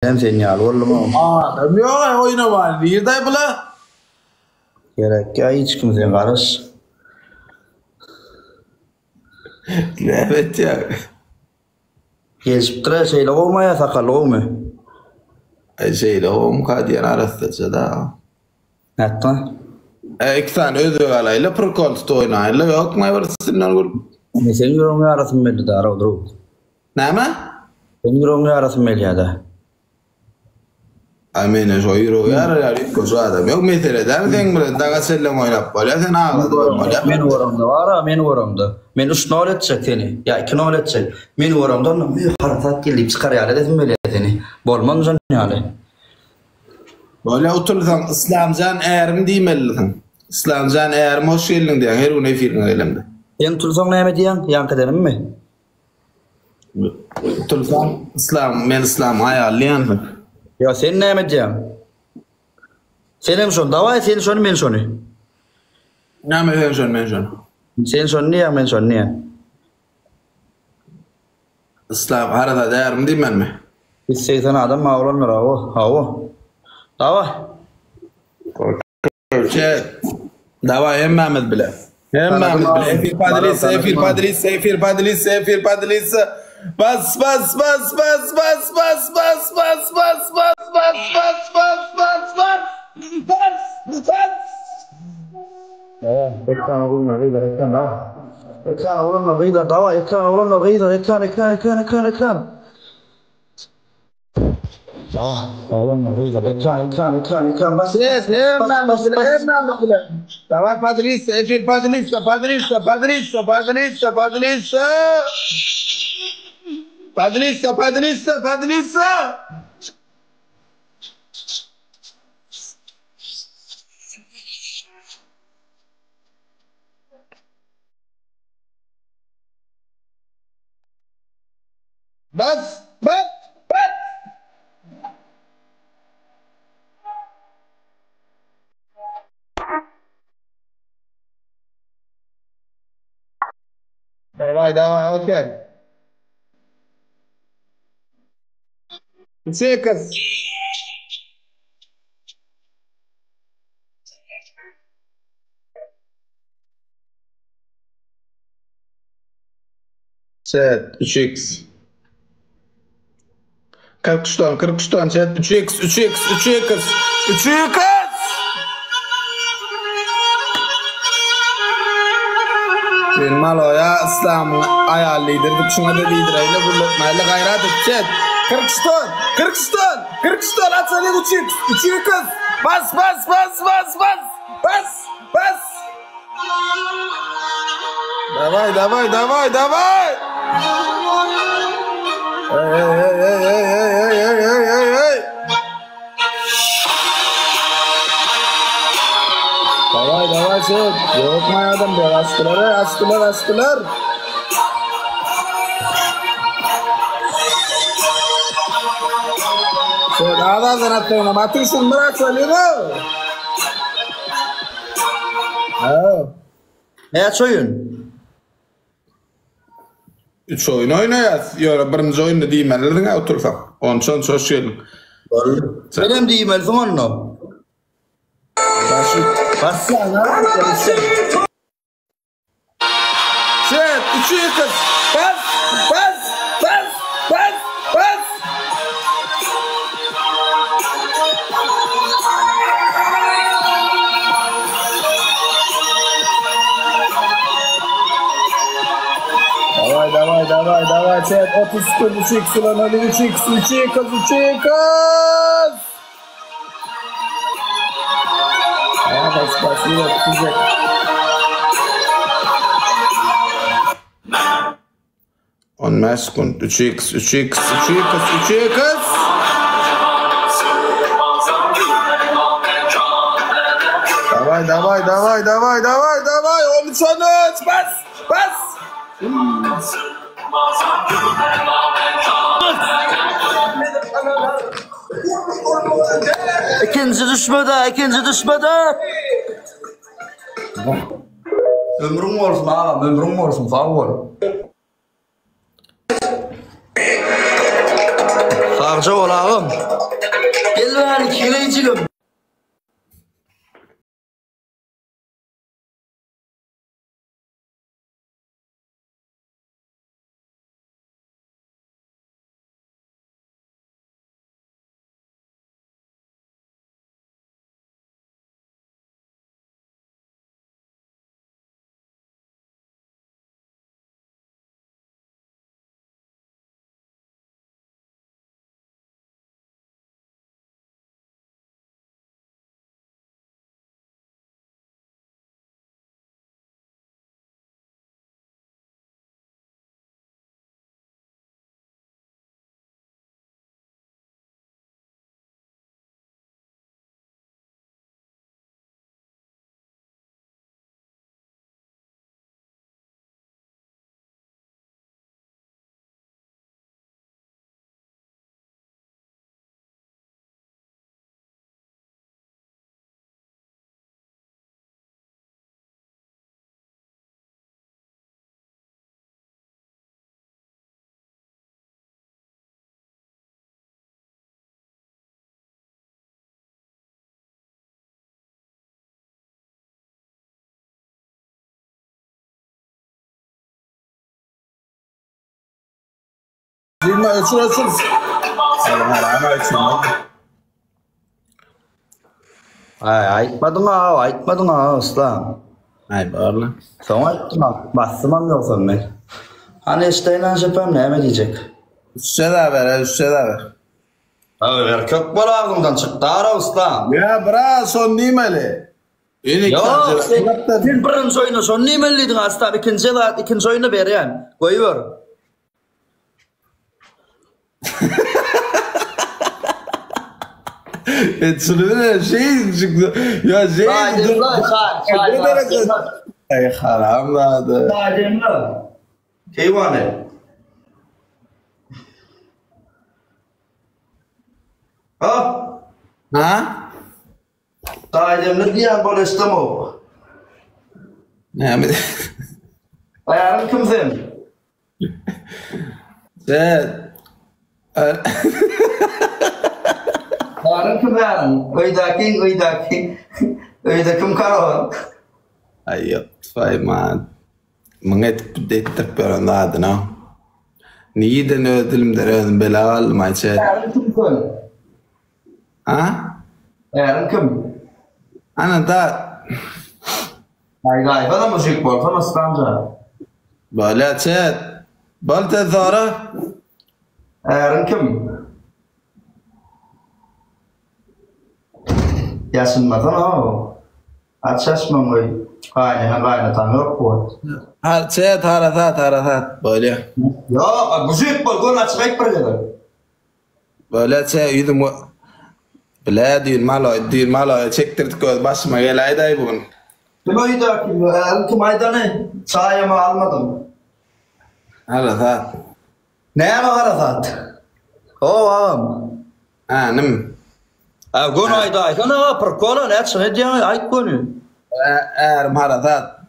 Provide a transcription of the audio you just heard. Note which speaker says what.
Speaker 1: Hem seni al oğlum.
Speaker 2: Yok oyunu var. Nerede bula?
Speaker 1: Gerek ya hiç kimse karış.
Speaker 2: Evet ya.
Speaker 1: Gelip tıra şeyle olmaya sakalı olmuyor.
Speaker 2: Şeyle o mukadiyen arastıca da.
Speaker 1: Hatta.
Speaker 2: İki tane ödü alayla prokol tutu oynayla yok mu eversinden gol.
Speaker 1: Senin yorumlu arasın belli de ara odur.
Speaker 2: Ne mi?
Speaker 1: Senin yorumlu arasın belli ya da.
Speaker 2: Amine şu euro yar koşu adam yok mesela da den bir daga sellem oynap böyle sen ağladı böyle.
Speaker 1: Men yorumda var men yorumda. Men üç nol edecek seni. Ya iki nol edecek. Men yorumda onu harakat gelip çıkar ya dedim böyle seni. Bolman can yani.
Speaker 2: Böyle otursan İslamcan eğerim diyemelisin. İslamcan eğerim hoş geldin diye her une firin elimde.
Speaker 1: Sen tursan ne diyen? Yankı derim mi?
Speaker 2: Otursan men İslam ayarlayan.
Speaker 1: Ya sen ne diyen? Senin son davay sen son men sonu.
Speaker 2: Ne mi men son?
Speaker 1: Sen son niye men son niye?
Speaker 2: İslam harada değerim diyemel mi?
Speaker 1: Biz şeytan adam mağlulanır hava. Dava.
Speaker 2: Dava hem Mehmet bile. Hem Mehmet bile. Sefir padlis. Bas.
Speaker 1: Ekran olma gıyda ekran dava. Ekran olma gıyda dava. Ekran olma gıyda ekran. Olma gıyda ekran. Bas.
Speaker 2: Dava padlis. Bas. Давай, окей. Secas. Set 3x. Kırkıştan set 3x. Sen maloya İslam'ı ayarlayırdık şuna da lidereyle bulutmayla gayret edecek. Kırkıştan atsalı 3x. Bas. Давай. Ey. Давай sen. Yok mu adam be? Astılar. Sen ağzından attığına batıyorsun bırak söylüyor.
Speaker 1: Ne soyun?
Speaker 2: 3 oyun oynayaz. Yora birinci oyunu diyemelirdin ha otursam. Onun için hoş geldin.
Speaker 1: Benim diyeyim onu. Bassana.
Speaker 2: Set 3x. Bas. Давай, set 30 3x lan öyle 3x. Bas, yok sıcak. On meskun 3x. Давай, 13 bas.
Speaker 1: İkinci düşmedi. Ömrüm olsun ağam, sağ ol. Harca ol ağam. Gel ver kileycigim.
Speaker 2: Dilma ölçün. Ama ölçün.
Speaker 1: Aytmadın ha ustam.
Speaker 2: Ay bağırla.
Speaker 1: Sana ayttım ha. Bastımam yoksa ben. Hani isteyle şepem ne diyecek?
Speaker 2: Üstüne de ver, üstüne de ver.
Speaker 1: Ver kök bol ağzımdan çıktı ara ustam.
Speaker 2: Ya bırak son değil mi öyle?
Speaker 1: Yok sen birinci oyunu son ne melliydin aslan ikinci oyunu vereyim. Koyuver.
Speaker 2: Şunu şey çıktı. Ya şey. Ay haram da.
Speaker 1: Keyvane.
Speaker 2: Ha?
Speaker 1: Saydemle diyen bol istemo.
Speaker 2: Ne mi?
Speaker 1: Ayarın kimsin?
Speaker 2: Sen.
Speaker 1: Ayarın kim ayarın? Uydakim karon.
Speaker 2: Ay yok. Fay man. Mengetip detip beranda adına. Niden ödülüm derön belal maçet.
Speaker 1: Ayarın kimsin?
Speaker 2: Ha?
Speaker 1: Ayarın kim?
Speaker 2: Ana da.
Speaker 1: Ay galiba da müzik bol falan stanca.
Speaker 2: Böyle chat. Balte zara.
Speaker 1: Ayarın kim? Yaşınmatan o. Açaşmam oy. Aynen tanıyor bu.
Speaker 2: Har chat harasat böyle.
Speaker 1: Ya müzik bol gol açmak bir kadar.
Speaker 2: Böyle chat yüzüm bile düğün malo çektirdik göz başıma gelaydı ay bugün.
Speaker 1: Kim uydakim? Ayarın kim aydanı? Çayımı almadım.
Speaker 2: Harasat.
Speaker 1: Ne ama harasat? O ağam.
Speaker 2: Ha nim.
Speaker 1: Gonu ayda. Kana per kola ne açın diye ay konu.
Speaker 2: Harasat.